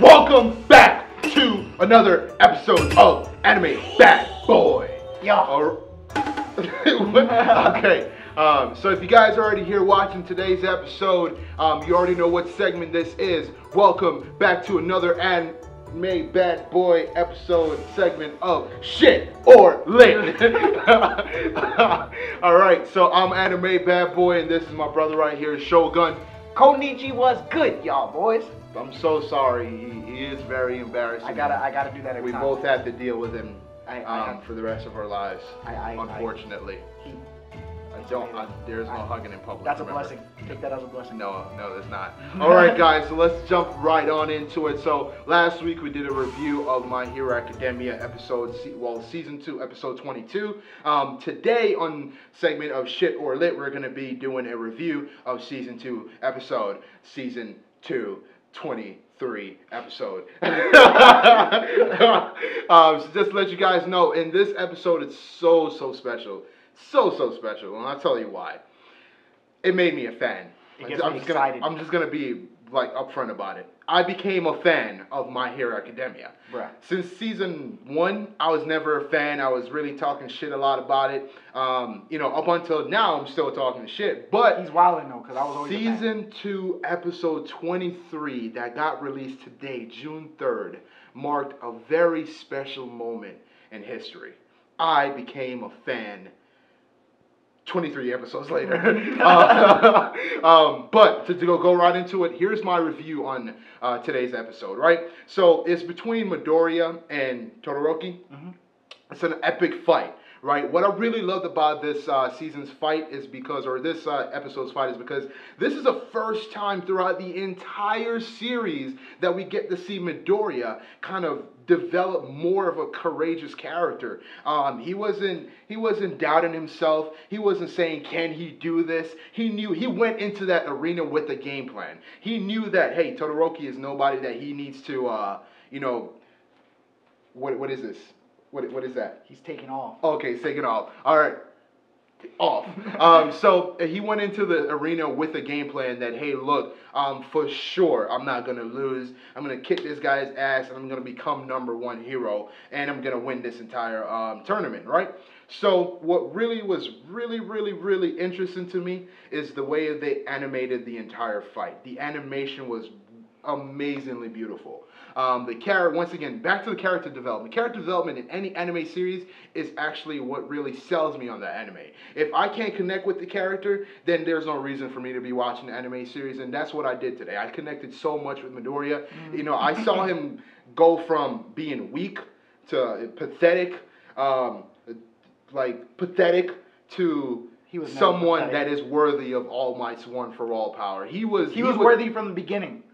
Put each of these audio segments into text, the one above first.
Welcome back to another episode of Anime Bad Boy. Yeah. Okay. So if you guys are already here watching today's episode, you already know what segment this is. Welcome back to another Anime Bad Boy episode segment of Shit or Lit. Alright, so I'm Anime Bad Boy and this is my brother right here, Shogun. Konichi was good, y'all boys. I'm so sorry. He is very embarrassing. I gotta do that every time. We both have to deal with him for the rest of our lives. Unfortunately. There's no hugging in public. That's a blessing. Take that as a blessing. No, there's not. Alright guys, so let's jump right on into it. So last week we did a review of My Hero Academia season 2, episode 22. Today on segment of Shit or Lit, we're going to be doing a review of season 2 season 2, 23 episode. So just to let you guys know, in this episode it's so special. So special, and I'll tell you why. It made me a fan. I'm just gonna be like upfront about it. I became a fan of My Hero Academia. Bruh. Since season 1, I was never a fan. I was really talking shit a lot about it. Up until now, I'm still talking shit. But he's wilding though, because I was always season 2, episode 23, that got released today, June 3rd, marked a very special moment in history. I became a fan 23 episodes later. But to go right into it, here's my review on today's episode, right? So it's between Midoriya and Todoroki. Mm-hmm. It's an epic fight, right? What I really loved about this episode's fight is because this is the first time throughout the entire series that we get to see Midoriya kind of develop more of a courageous character. He wasn't doubting himself. He wasn't saying, can he do this? He went into that arena with a game plan. He knew that, hey, Todoroki is nobody that he needs to, what is this? What is that? He's taking off. Okay, he's taking off. All right. Off. So he went into the arena with a game plan that, hey, look, for sure, I'm not going to lose. I'm going to kick this guy's ass, and I'm going to become #1 hero, and I'm going to win this entire tournament, right? So what really was really interesting to me is the way they animated the entire fight. The animation was amazingly beautiful. Once again, back to the character development. Character development in any anime series is actually what really sells me on the anime. If I can't connect with the character, then there's no reason for me to be watching the anime series, and that's what I did today. I connected so much with Midoriya. I saw him go from being weak to pathetic, to someone that is worthy of All Might's one for all power. He was worthy from the beginning.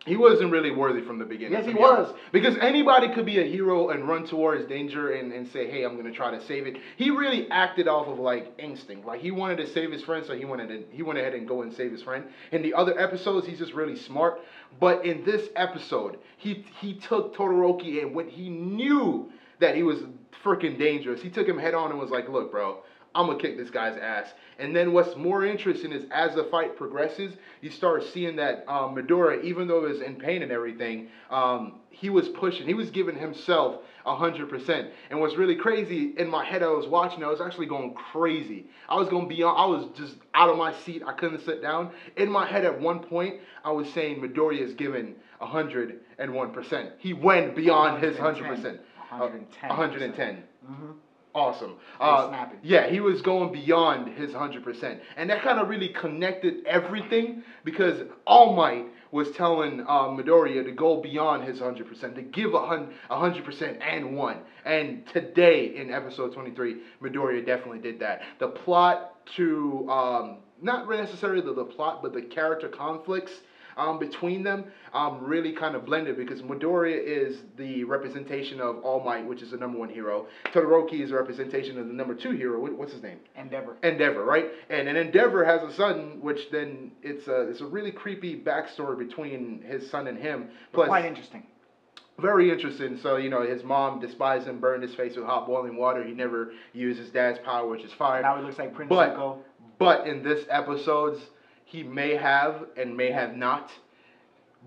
He wasn't really worthy from the beginning. Yes, he was. Because anybody could be a hero and run towards danger and say, hey, I'm going to try to save it. He really acted off of, like, instinct. Like, he wanted to save his friend, so he went ahead and go and save his friend. In the other episodes, he's just really smart. But in this episode, he took Todoroki, and when he knew that he was freaking dangerous, he took him head on and was like, look, bro, I'm going to kick this guy's ass. And then what's more interesting is as the fight progresses, you start seeing that Midoriya, even though he was in pain and everything, he was pushing. He was giving himself 100%. And what's really crazy, in my head I was watching, I was actually going crazy. I was just out of my seat. I couldn't sit down. In my head at one point, I was saying Midoriya is giving 101%. He went beyond his 100%. 110. Mm-hmm. Awesome. Yeah, he was going beyond his 100%. And that kind of really connected everything because All Might was telling Midoriya to go beyond his 100%, to give 100% and one. And today in episode 23, Midoriya definitely did that. The plot to, not necessarily the plot, but the character conflicts between them really kind of blended because Midoriya is the representation of All Might, which is the #1 hero. Todoroki is a representation of the #2 hero. What's his name? Endeavor, right? And Endeavor has a son, which then it's a really creepy backstory between his son and him. Plus, quite interesting. Very interesting. So, his mom despised him, burned his face with hot boiling water. He never used his dad's power, which is fire. Now he looks like Prince Zuko. But in this episodes, he may have and may have not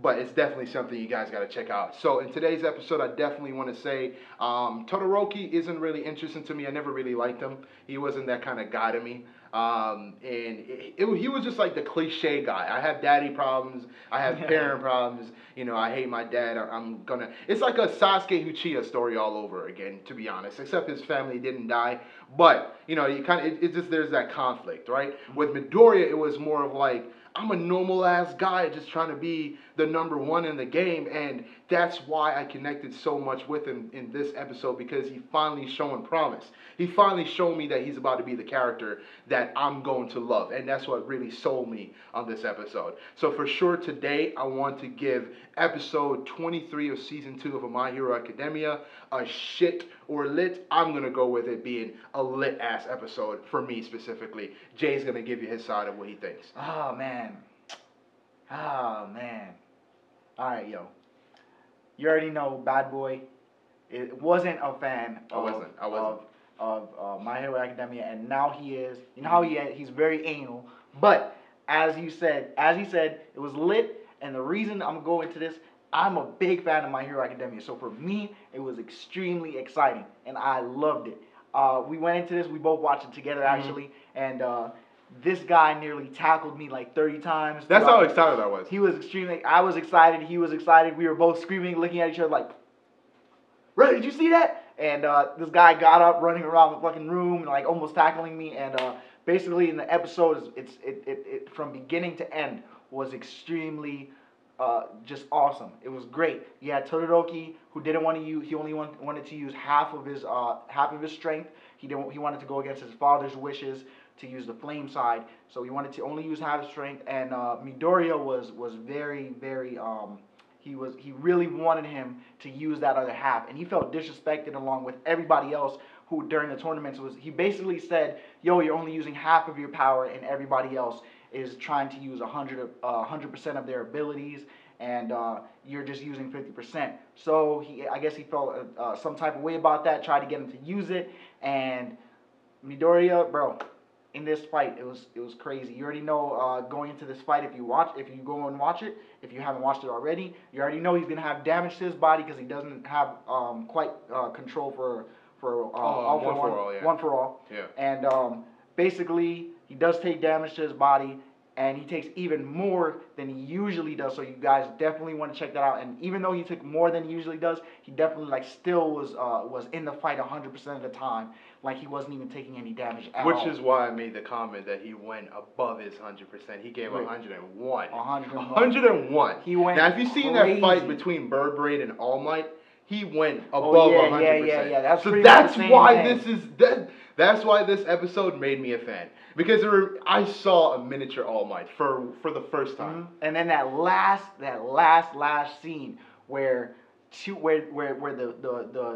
but it's definitely something you guys got to check out. So in today's episode, I definitely want to say Todoroki isn't really interesting to me. I never really liked him. He wasn't that kind of guy to me. He was just like the cliche guy. I have daddy problems. I have parent problems. You know, I hate my dad. It's like a Sasuke Uchiha story all over again, to be honest. Except his family didn't die. But, you know, it's just, there's that conflict, right? With Midoriya, it was more of like, I'm a normal ass guy just trying to be the number one in the game, and that's why I connected so much with him in this episode, because he finally showing promise. He finally showed me that he's about to be the character that I'm going to love, and that's what really sold me on this episode. So for sure today, I want to give episode 23 of season 2 of My Hero Academia a shit or lit. I'm going to go with it being a lit ass episode for me specifically. Jay's going to give you his side of what he thinks. Oh, man. Oh, man. All right, yo. You already know BADBOI. It wasn't a fan of My Hero Academia, and now he is. You know how he's very anal. But as he said, it was lit, and the reason I'm going into this, I'm a big fan of My Hero Academia. So for me, it was extremely exciting, and I loved it. We went into this, we both watched it together actually, and this guy nearly tackled me like 30 times. That's how excited I was. He was I was excited, he was excited. We were both screaming, looking at each other like, "Bro, did you see that?" And this guy got up, running around the fucking room, and like almost tackling me. And basically, in the episode, it from beginning to end was extremely just awesome. It was great. You had Todoroki, who didn't want to use. He only wanted to use half of his strength. He wanted to go against his father's wishes to use the flame side. So he wanted to only use half his strength. And Midoriya was very, very he really wanted him to use that other half, and he felt disrespected along with everybody else who during the tournaments he basically said, "Yo, you're only using half of your power, and everybody else is trying to use 100% of their abilities, and you're just using 50%. So I guess he felt some type of way about that. Tried to get him to use it, and Midoriya, bro, in this fight, it was crazy. You already know going into this fight, if you go and watch it, if you haven't watched it already, you already know he's gonna have damage to his body because he doesn't have quite control for one for all. Yeah. And basically, he does take damage to his body, and he takes even more than he usually does. So you guys definitely want to check that out. And even though he took more than he usually does, he definitely still was in the fight 100% of the time. Like he wasn't even taking any damage at all. Which is why I made the comment that he went above his 100%. He gave 101. 101. He went. Now, if you've seen that fight between Bird Braid and All Might, he went above 100%. Yeah. That's why that's why this episode made me a fan, because I saw a miniature All Might for the first time. And then that last scene where the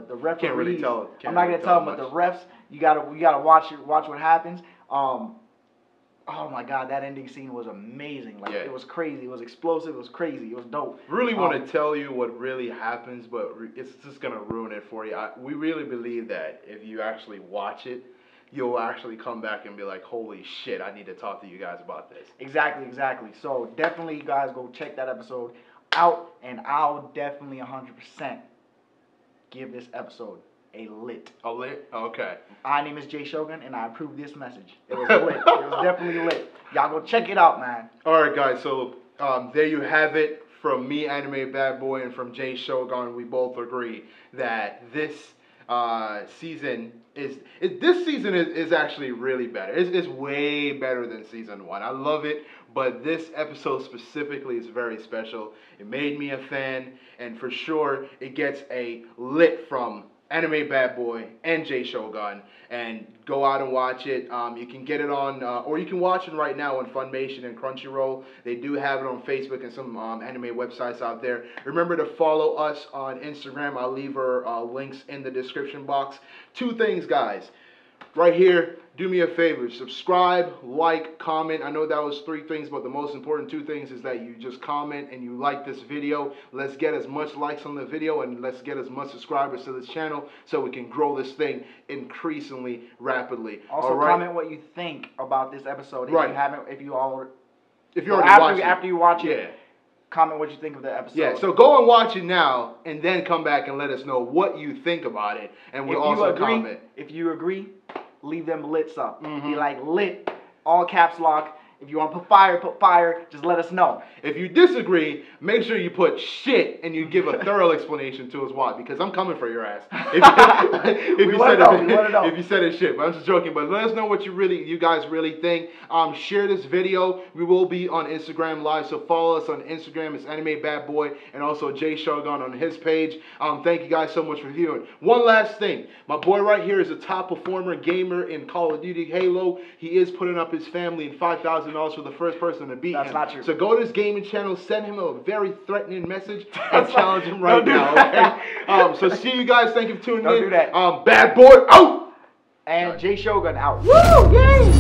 referees, can't really tell. I'm not gonna tell them, but the refs, you gotta watch what happens. Oh my God, that ending scene was amazing. It was crazy. It was explosive. It was crazy. It was dope. Really want to tell you what really happens, but it's just gonna ruin it for you. We really believe that if you actually watch it, you'll actually come back and be like, "Holy shit, I need to talk to you guys about this." Exactly. So definitely, you guys, go check that episode out, and I'll definitely 100% give this episode a lit. A lit? Okay. My name is Jay Shogun, and I approve this message. It was lit. It was definitely lit. Y'all go check it out, man. All right, guys. So there you have it. From me, AnimeBadboi, and from Jay Shogun, we both agree that this season is actually really better. It's way better than season 1. I love it, but this episode specifically is very special. It made me a fan, and for sure, it gets a lit from AnimeBadboi and Jay Shogun, and go out and watch it. You can get it on, or you can watch it right now on Funimation and Crunchyroll. They do have it on Facebook and some anime websites out there. Remember to follow us on Instagram. I'll leave our links in the description box. 2 things, guys. Right here, do me a favor, subscribe, like, comment. I know that was 3 things, but the most important 2 things is that you just comment and you like this video. Let's get as much likes on the video, and let's get as much subscribers to this channel so we can grow this thing increasingly rapidly. Also, comment what you think about this episode. If you haven't, if you already watched it. After you watch it, comment what you think of the episode. Yeah, so go and watch it now, and then come back and let us know what you think about it, and we'll also comment. If you agree, leave them lits up. Be like lit, all caps lock. If you want to put fire, just let us know. If you disagree, make sure you put shit and you give a thorough explanation to us why, because I'm coming for your ass. If you said it shit, but I'm just joking. But let us know what you guys really think. Share this video. We will be on Instagram Live, so follow us on Instagram. It's AnimeBadboi, and also Jay Shogun on his page. Thank you guys so much for viewing. One last thing. My boy right here is a top performer gamer in Call of Duty Halo. He is putting up his family in $5,000 for the first person to beat him. That's not true. So go to his gaming channel, send him a very threatening message, and challenge him right now. Okay? So see you guys. Thank you for tuning in. Don't do that. Bad boy out. And Jay Shogun out. Woo! Yay!